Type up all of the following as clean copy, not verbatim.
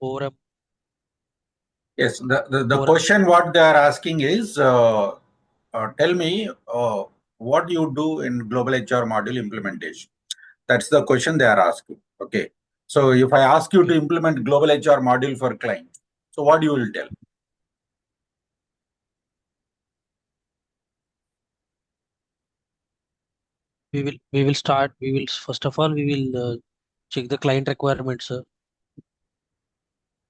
over a Yes, the over. question what they are asking is, tell me what you do in global HR module implementation. That's the question they are asking. Okay. So if I ask you to Okay. implement global HR module for client, so what you will tell? We will start. We will first of all we will check the client requirements, sir.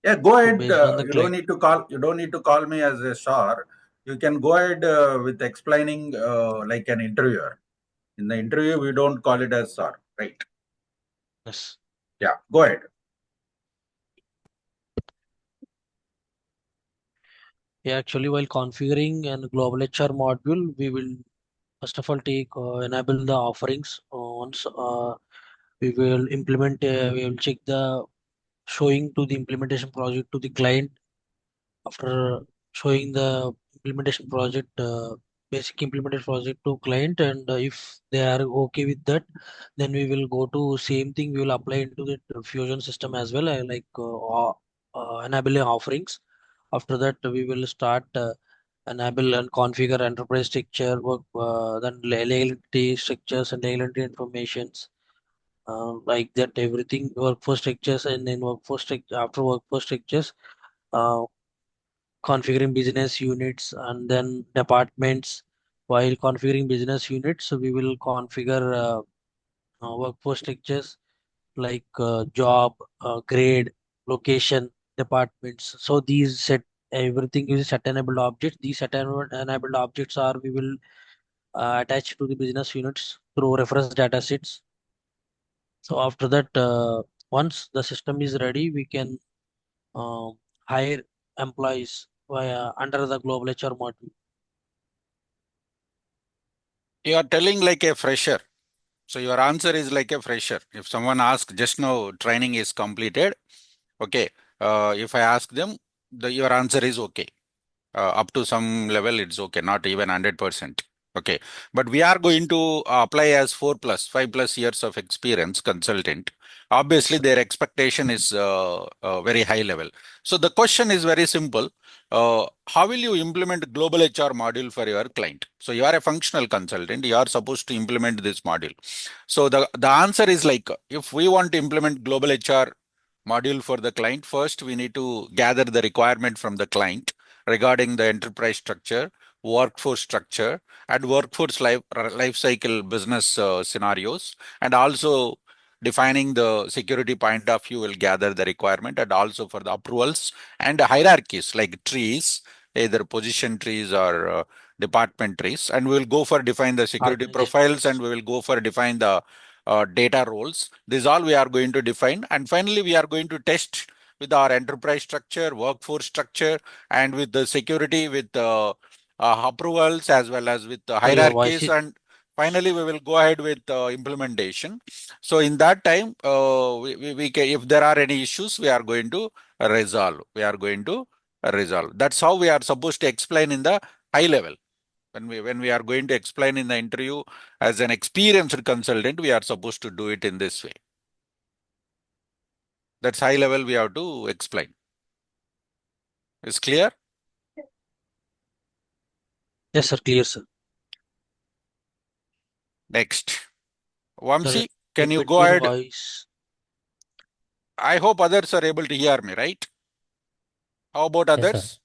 Yeah, go So ahead. based on the You don't client, need to call. You don't need to call me as a star. You can go ahead with explaining like an interviewer. In the interview, we don't call it as star, right? yes. Yeah, go ahead. Yeah, actually, while configuring an global HR module, we will first of all take enable the offerings. Once we will implement, we will check the showing to the implementation project to the client. After showing the implementation project, basic implementation project to client, and if they are okay with that, then we will go to same thing. We will apply into the Fusion system as well, like enabling offerings. After that, we will start enable and configure enterprise structure, work, then legality structures and legality informations. Like that, everything workforce structures, and then after workforce structures, uh, configuring business units and then departments. While configuring business units, so we will configure workforce structures like job, grade, location, departments. So these set everything is set enabled objects. These set enabled objects are we will attach to the business units through reference data sets. So after that, once the system is ready, we can hire employees via under the global HR module. You are telling like a fresher. So your answer is like a fresher. If someone asks just now training is completed, okay. If I ask them, your answer is okay. Up to some level, it's okay, not even 100%. Okay. But we are going to apply as 5+ years of experience consultant. Obviously, their expectation is very high level. So the question is very simple. How will you implement global HR module for your client? So you are a functional consultant. You are supposed to implement this module. So the answer is like, if we want to implement global HR module for the client, first we need to gather the requirement from the client regarding the enterprise structure, workforce structure, and workforce life cycle business scenarios, and also defining the security point of view will gather the requirement, and also for the approvals and hierarchies like trees, either position trees or department trees, and we will go for define the security Organization profiles, and trees. we will go for define the data roles. This all we are going to define, and finally we are going to test with our enterprise structure, workforce structure, and with the security, with approvals, as well as with the Sir, your voice hierarchies, is and finally we will go ahead with implementation. So in that time, we can, if there are any issues, we are going to resolve. We are going to resolve. That's how we are supposed to explain in the high level. When we are going to explain in the interview as an experienced consultant, we are supposed to do it in this way. That's high level we have to explain. Is clear? yes, sir. Clear, sir. Next. Sir, Vamsi, can in you go between ahead? voice. I hope others are able to hear me, right? How about Yes, sir. others?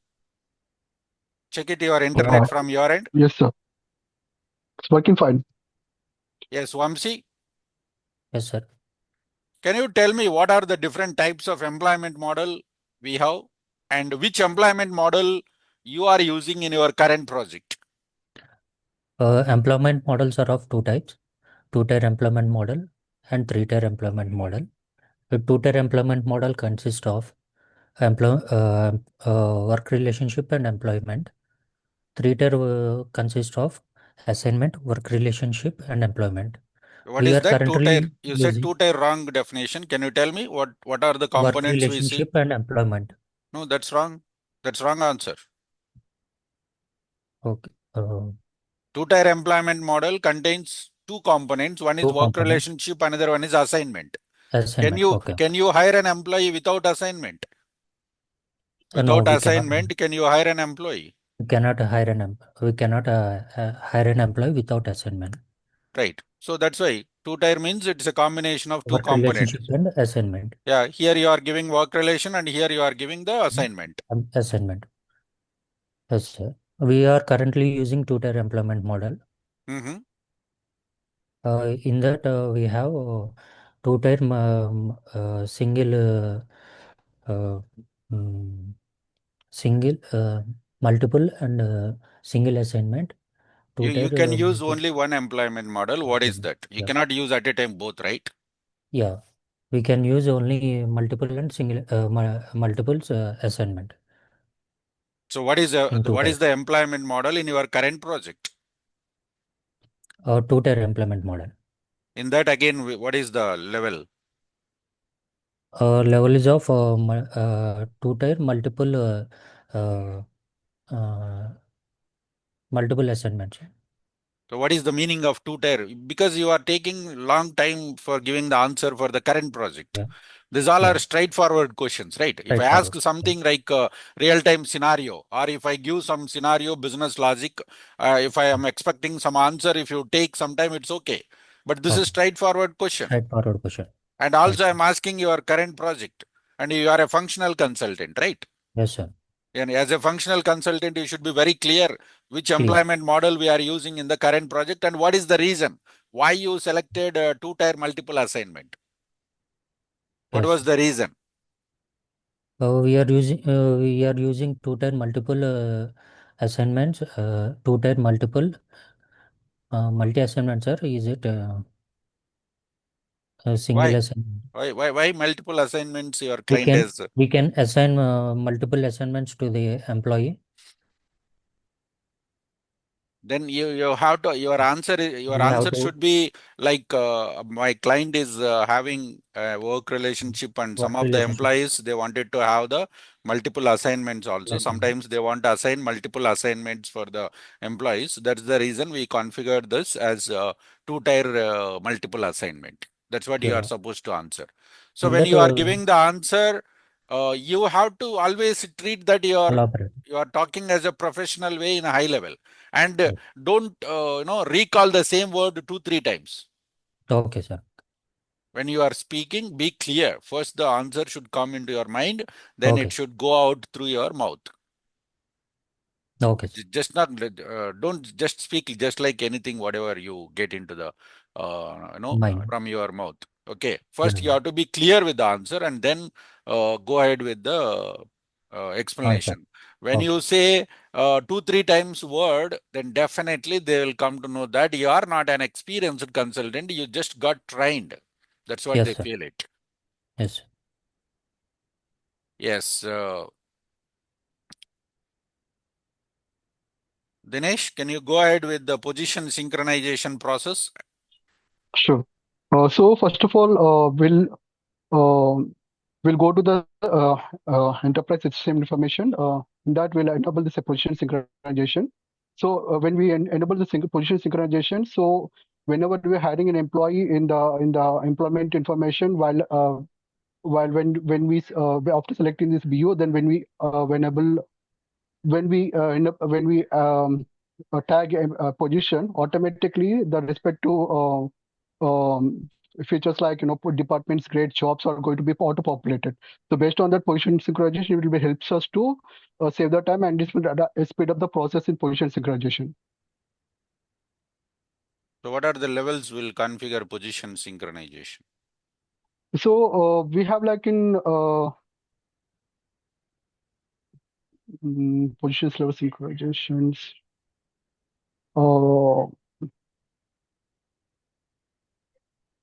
Check it your Uh, internet from your end. yes, sir. It's working fine. Yes, Vamsi, Yes, sir. can you tell me what are the different types of employment model we have, and which employment model you are using in your current project? Employment models are of two types: two-tier employment model and three-tier employment model. The two-tier employment model consists of work relationship and employment. Three-tier consists of assignment, work relationship, and employment. What We is are that? Two tier. currently You said using two tier wrong definition. Can you tell me what are the work components we see? relationship and employment. No, that's wrong. That's wrong answer. Okay. Two-tier employment model contains two components. One is Two work components. relationship, another one is assignment. Can Assignment. you Okay. can you hire an employee without assignment? Without we assignment, can you hire an employee? cannot hire an employee without assignment. Right. So that's why two-tier means it's a combination of two Work components. relationship and assignment. Yeah, here you are giving work relation and here you are giving the assignment. Assignment. Yes, sir. We are currently using two-tier employment model. Mm-hmm. In that, we have two-tier single mm, single multiple and single assignment. You Two-tier can use only one employment model. What is that? You yeah. cannot use at a time both, right? Yeah, we can use only multiple and single multiples assignment So what is in two-tier. the employment model in your current project? Two-tier employment model. In that again, what is the level? Level is of two-tier multiple uh, uh, multiple assignments. So what is the meaning of two-tier? Because you are taking long time for giving the answer for the current project. Yeah, These all are yeah, straightforward questions, right? If I ask straightforward. something like real-time scenario, or if I give some scenario business logic, if I am expecting some answer, if you take some time, it's okay. But this is Okay, straightforward question. straightforward question. And Right, also sir. I'm asking your current project, and you are a functional consultant, right? Yes, sir. And as a functional consultant, you should be very clear which Clear. employment model we are using in the current project and what is the reason why you selected a two-tier multiple assignment. What Yes, was sir. the reason? We are using two-tier multiple assignments. Two-tier multiple multi assignments, sir. Is it a single Why? assignment? Why multiple assignments your We client can has? we can assign multiple assignments to the employee. Then you have to your We have to should be like my client is having a work relationship and some work of the relationship. employees they wanted to have the multiple assignments also. Assignment. Sometimes they want to assign multiple assignments for the employees. That's the reason we configured this as two-tier multiple assignment. That's what you are Yeah. supposed to answer. So In when that you are giving the answer, you have to always treat that collaborate. you are talking as a professional way in a high level and Yes. don't recall the same word 2 3 times. Okay, sir. When you are speaking, be clear. First the answer should come into your mind, then it Okay. should go out through your mouth. Okay, sir. Just not don't just speak just like anything whatever you get into the Mind. from your mouth. Okay, Yeah. first you have to be clear with the answer and then go ahead with the Answer. explanation. When Okay. you say 2 3 times word, then definitely they will come to know that you are not an experienced consultant, you just got trained. That's what Yes, they sir. feel it. Yes. Yes. Dinesh, can you go ahead with the position synchronization process? Sure. So first of all, we'll go to the enterprise HCM information. In that we'll enable this position synchronization. So when we enable the position synchronization, so whenever we're hiring an employee in the employment information, while when we after selecting this BO, then when we when we tag a position, automatically the respective features like departments, grade, jobs are going to be auto-populated. So based on that position synchronization, it will be helps us to save the time and this will speed up the process in position synchronization. So what are the levels will configure position synchronization? So we have like in positions level synchronizations.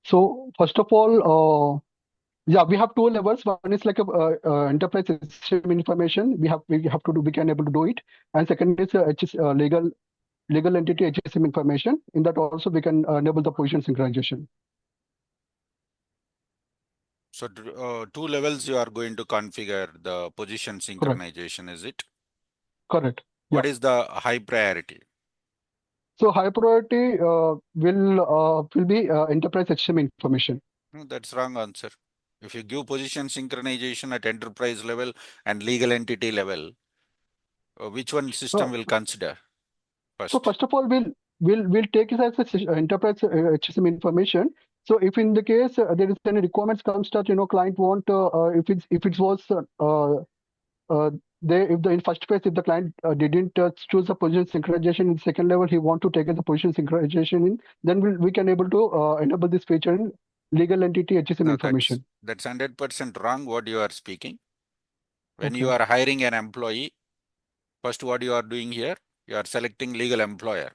So first of all, yeah, we have two levels. One is like a enterprise system information. We can able to do it, and second is legal entity HSM information. In that also we can enable the position synchronization. So two levels you are going to configure the position Correct. synchronization, is it? Correct. Yeah. What is the high priority? So high priority will be enterprise HSM information. No, that's wrong answer. If you give position synchronization at enterprise level and legal entity level, which one system will consider So first? first of all, we'll take it as a enterprise HSM information. So if in the case there is any requirements comes that client want if it was they if the in first phase if the client didn't choose the position synchronization in second level he want to take the position synchronization in, then we can able to enable this feature in legal entity HSM No, information. that's 100% wrong what you are speaking. When Okay. you are hiring an employee, first what you are doing here, you are selecting legal employer.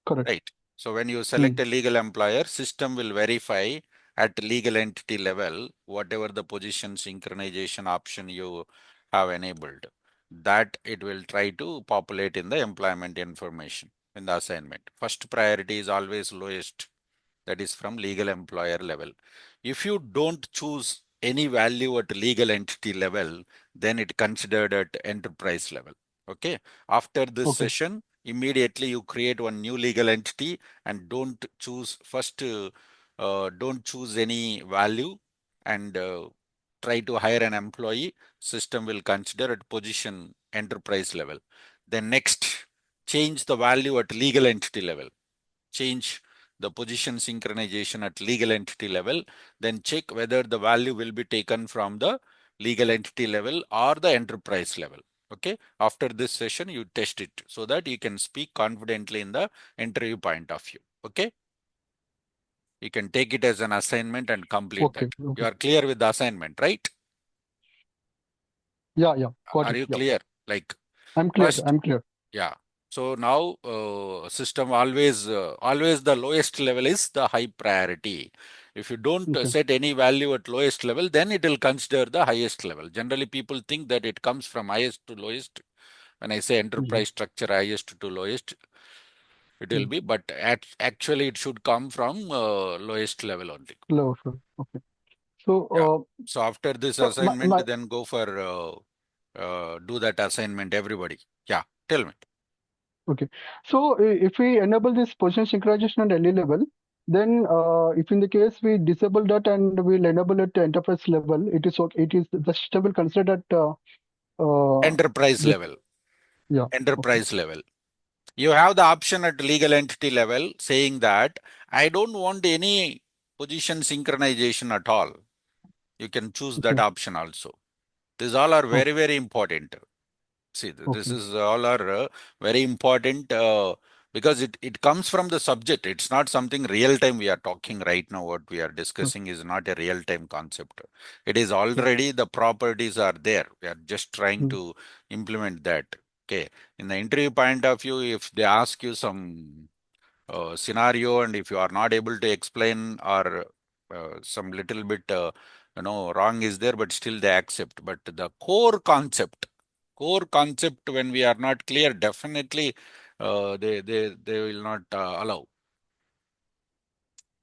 Correct. Right. So when you select a legal employer, system will verify at legal entity level, whatever the position synchronization option you have enabled, that it will try to populate in the employment information in the assignment. First priority is always lowest, that is from legal employer level. If you don't choose any value at legal entity level, then it considered at enterprise level. Okay. After this session, immediately you create one new legal entity and don't choose don't choose any value and try to hire an employee. System will consider at position enterprise level. Then next, change the value at legal entity level. Change the position synchronization at legal entity level, then check whether the value will be taken from the legal entity level or the enterprise level. Okay. After this session, you test it so that you can speak confidently in the interview point of view. Okay. You can take it as an assignment and complete that. You are clear with the assignment, right? Yeah, got Are it. you Yeah. clear? Like I'm clear. first, I'm clear. yeah. So now system always the lowest level is the high priority. If you don't set any value at lowest level, then it will consider the highest level. Generally, people think that it comes from highest to lowest. When I say enterprise structure, highest to lowest, it will be, but actually it should come from lowest level only. Low. Okay. So Yeah. So after this so assignment, then go for do that assignment, everybody. Yeah. Tell me. okay. So if we enable this position synchronization at any level, then if in the case we disable that and we'll enable it at enterprise level, it is okay. It is the system will consider that Enterprise this, level. yeah. Enterprise level. You have the option at legal entity level saying that I don't want any position synchronization at all. You can choose that option also. These all are very, very important. See, this is all are very important because it comes from the subject. It's not something real time we are talking right now. What we are discussing is not a real time concept. It is already the properties are there. We are just trying to implement that. Okay. In the interview point of view, if they ask you some scenario and if you are not able to explain or some little bit wrong is there, but still they accept. But the core concept when we are not clear, definitely they will not allow.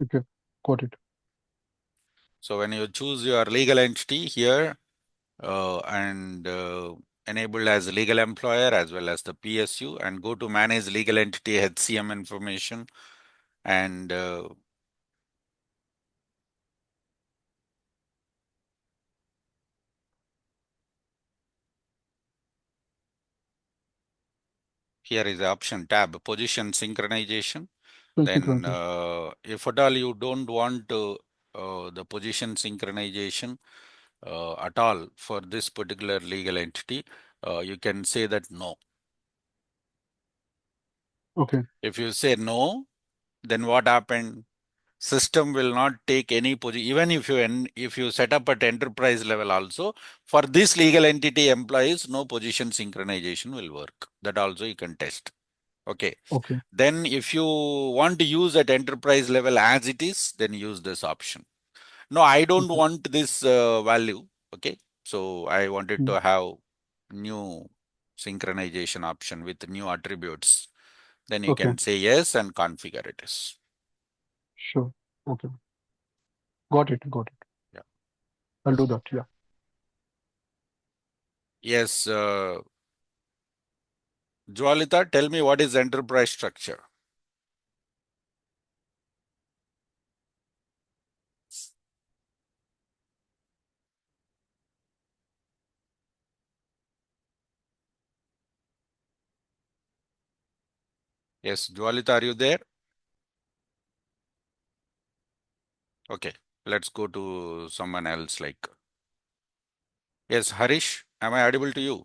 Okay, got it. So when you choose your legal entity here and enable as legal employer as well as the PSU and go to manage legal entity HCM information and here is the option tab, position synchronization. Then if at all you don't want the position synchronization at all for this particular legal entity, you can say that no. Okay. If you say no, then what happened? System will not take any position. Even if you set up at enterprise level also, for this legal entity employees, no position synchronization will work. That also you can test. Okay. Okay. Then if you want to use at enterprise level as it is, then use this option. No, I don't want this value. Okay. So I wanted to have new synchronization option with new attributes. Then you can say yes and configure it as. Sure. Okay. Got it. Yeah. I'll do that. Yeah. Yes. Jwalita, tell me what is enterprise structure? Yes, Jwalita, are you there? Okay, let's go to someone else like. Yes, Harish, am I audible to you?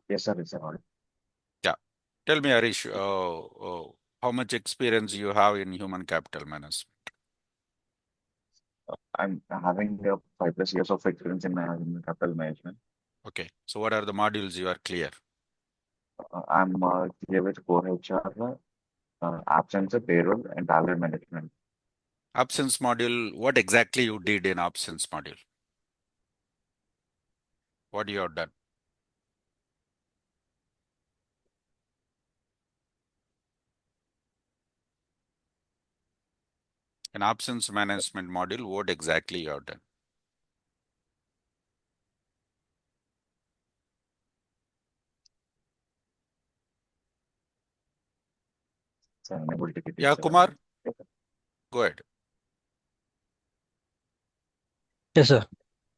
Yes, sir. Yes, sir. Yeah. Tell me, Harish, how much experience you have in human capital management? I'm having 5+ years of experience in capital management. Okay. So what are the modules you are clear? I'm clear with core HR, absence, payroll, and talent management. Absence module, what exactly you did in absence module? What you have done? In absence management module, what exactly you have done? So I'm able to get it. Yeah, Kumar, go ahead. Yes, sir.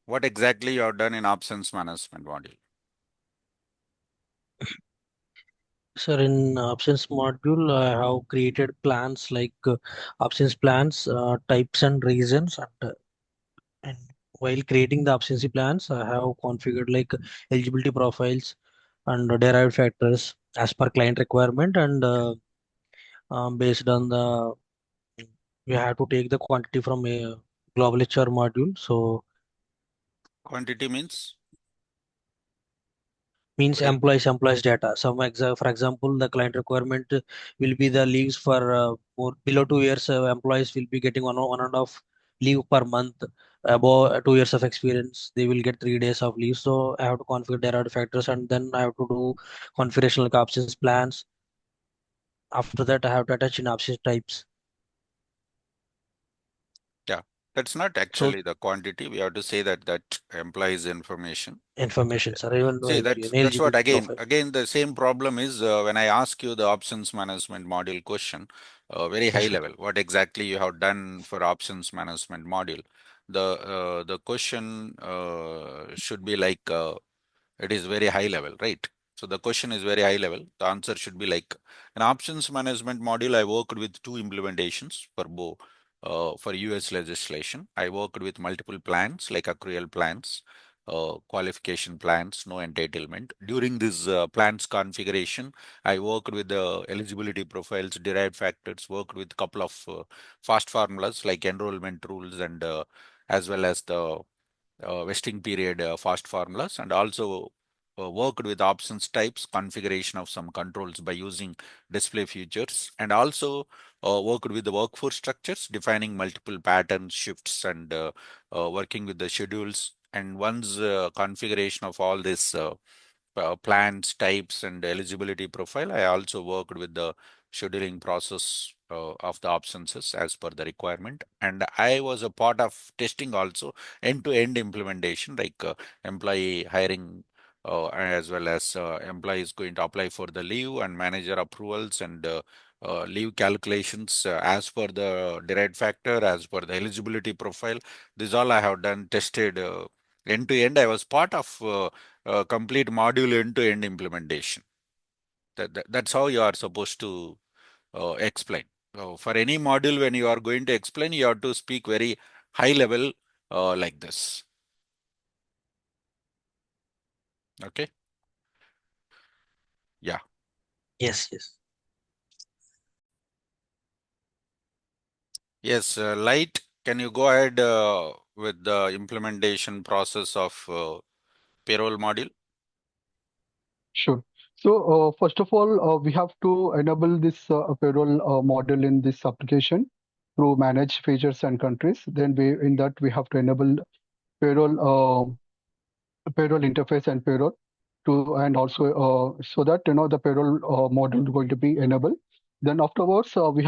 What exactly you have done in absence management module? Sir, in absence module, I have created plans like absence plans, types and reasons, and while creating the absentee plans, I have configured like eligibility profiles and derived factors as per client requirement, and based on the we have to take the quantity from a global HR module. So Quantity means? means What is, employees data. For example, the client requirement will be the leaves for more below 2 years. Employees will be getting one and a half leave per month. Above 2 years of experience, they will get 3 days of leave. So I have to configure derived factors, and then I have to do configuration like absence plans. After that, I have to attach in absence types. yeah, that's not So actually the quantity. We have to say that implies information. information, sir, even See, while that's what eligibility again profile. again the same problem is when I ask you the options management module question, very Yes, high sir. level. What exactly you have done for options management module? The question should be like it is very high level, right? So the question is very high level. The answer should be like an options management module. I worked with two implementations for both. For US legislation, I worked with multiple plans like accrual plans, qualification plans, no entitlement. During this plans configuration, I worked with the eligibility profiles, derived factors, worked with couple of fast formulas like enrollment rules and as well as the vesting period fast formulas, and also worked with options types, configuration of some controls by using display features, and also worked with the workforce structures, defining multiple patterns, shifts, and working with the schedules. And once configuration of all this plans, types, and eligibility profile, I also worked with the scheduling process of the absences as per the requirement. And I was a part of testing also end-to-end implementation, like employee hiring as well as employee is going to apply for the leave and manager approvals and leave calculations as per the derived factor, as per the eligibility profile. This all I have done, tested end to end. I was part of complete module end-to-end implementation. That's how you are supposed to explain. For any module, when you are going to explain, you have to speak very high level like this. Okay. Yeah. Yes, yes. Yes. Light, can you go ahead with the implementation process of payroll module? Sure. So first of all, we have to enable this payroll model in this application through manage features and countries. Then in that we have to enable payroll payroll interface and payroll to, and also so that the payroll model is going to be enabled. Then afterwards we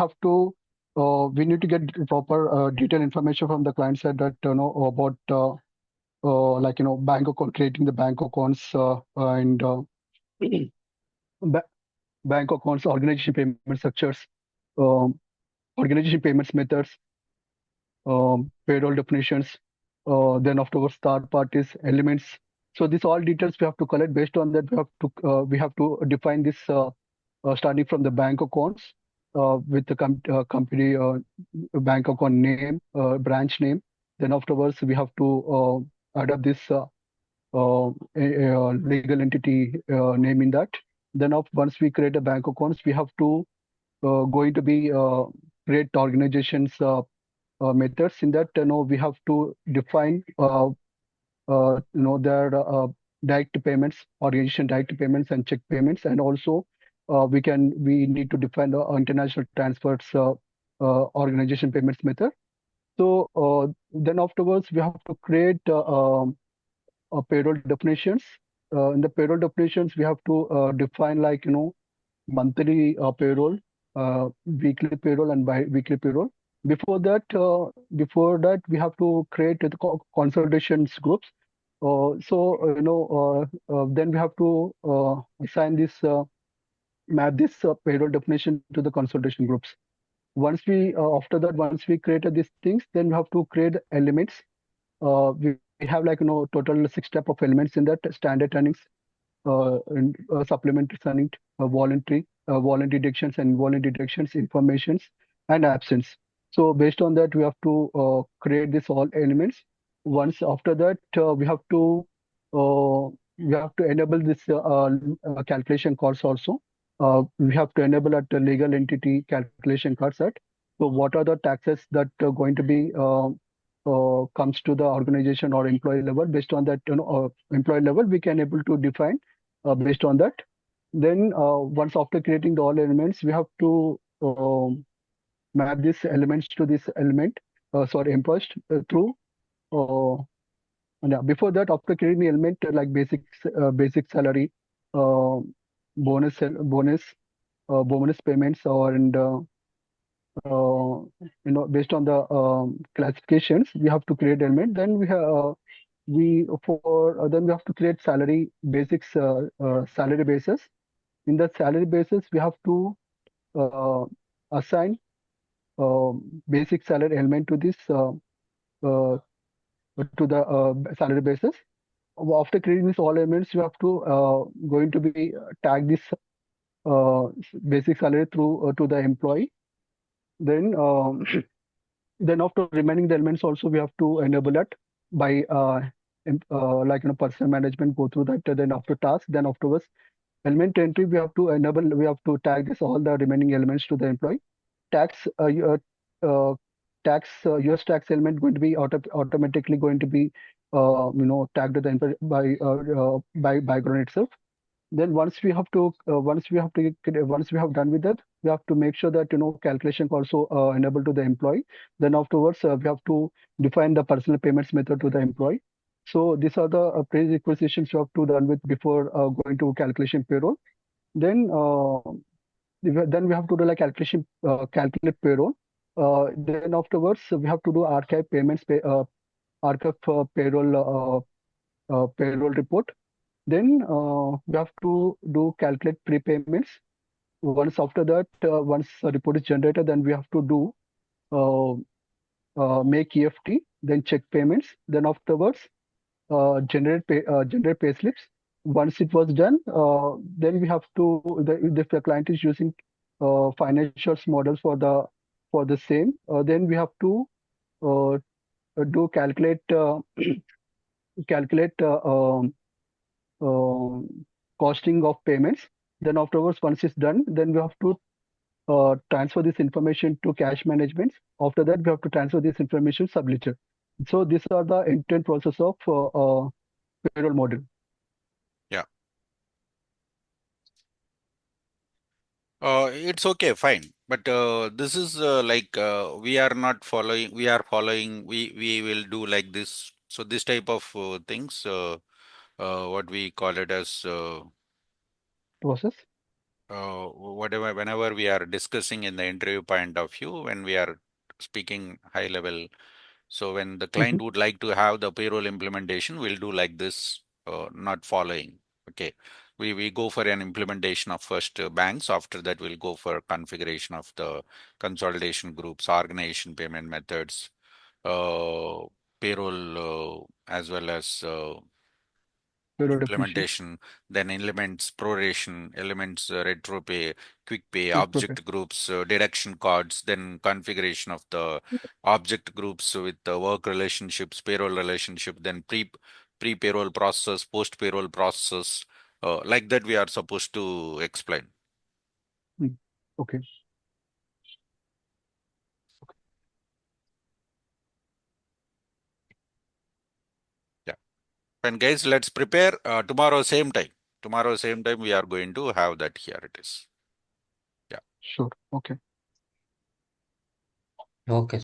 need to get proper detailed information from the client side that about like bank account, creating the bank accounts and ba- bank accounts, organization payment structures, um, organization payments methods, payroll definitions, then afterwards third parties, elements. So these all details we have to collect. Based on that, we have to define this starting from the bank accounts with the company bank account name, branch name. Then afterwards, we have to add up this legal entity name in that. Then once we create a bank accounts, we have to going to be create organizations methods. In that, we have to define their direct payments, organization direct payments and check payments, and also we need to define the international transfers organization payments method. So then afterwards we have to create payroll definitions. In the payroll definitions, we have to define like monthly payroll, weekly payroll, and bi-weekly payroll. Before that, we have to create the consultations groups. Then we have to assign this map this payroll definition to the consultation groups. After that, once we created these things, then we have to create elements. We have like total 6 type of elements in that: standard earnings, supplementary earning, voluntary deductions and involuntary deductions, informations, and absence. So based on that, we have to create this all elements. Once after that, we have to enable this calculation cards also. We have to enable at the legal entity calculation cards at. So what are the taxes that are going to be comes to the organization or employee level? Based on that, employee level, we can able to define based on that. Then once after creating the all elements, we have to map these elements to this element, employees through. And before that, after creating the element like basic salary, uh, bonus payments, based on the classifications, we have to create element. Then we have to create salary salary basis. In the salary basis, we have to assign uh, basic salary element to this uh, to the salary basis. After creating these all elements, you have to going to be tag this uh, basic salary through to the employee. Then then after remaining the elements also, we have to enable it by personal management, go through that. Then after task, then afterwards element entry, we have to tag this all the remaining elements to the employee. Tax tax US tax element going to be automatically going to be tagged to the employee by background itself. Then once we have done with that, we have to make sure that calculation also enable to the employee. Then afterwards, we have to define the personal payments method to the employee. So these are the prerequisites you have to done with before going to calculation payroll. Then we have to do like calculate payroll. Then afterwards, we have to do archive payments, archive payroll report. Then we have to do calculate prepayments. Once after that, once the report is generated, then we have to do make EFT, then check payments. Then afterwards, generate pay slips. Once it was done, then we have to if the client is using financials models for the same, then we have to uh, do calculate costing of payments. Then afterwards, once it's done, then we have to transfer this information to cash management. After that, we have to transfer this information subledger. So these are the end-to-end process of payroll model. Yeah. It's okay, fine. But this is we are not following, we are following, we will do like this. So this type of things, what we call it as Process. whatever, whenever we are discussing in the interview point of view, when we are speaking high level, so when the client would like to have the payroll implementation, we'll do like this, not following. Okay. We go for an implementation of first banks. After that, we'll go for configuration of the consolidation groups, organization payment methods, payroll as well as Payroll definition. implementation, then elements proration, elements retro pay, quick pay, Quick object groups, deduction cards, then configuration of the object groups with the work relationships, payroll relationship, then pre-payroll process, post-payroll process, like that we are supposed to explain. Okay. And guys, let's prepare tomorrow same time. Tomorrow same time we are going to have that. Here it is. Yeah. Sure. Okay. Okay.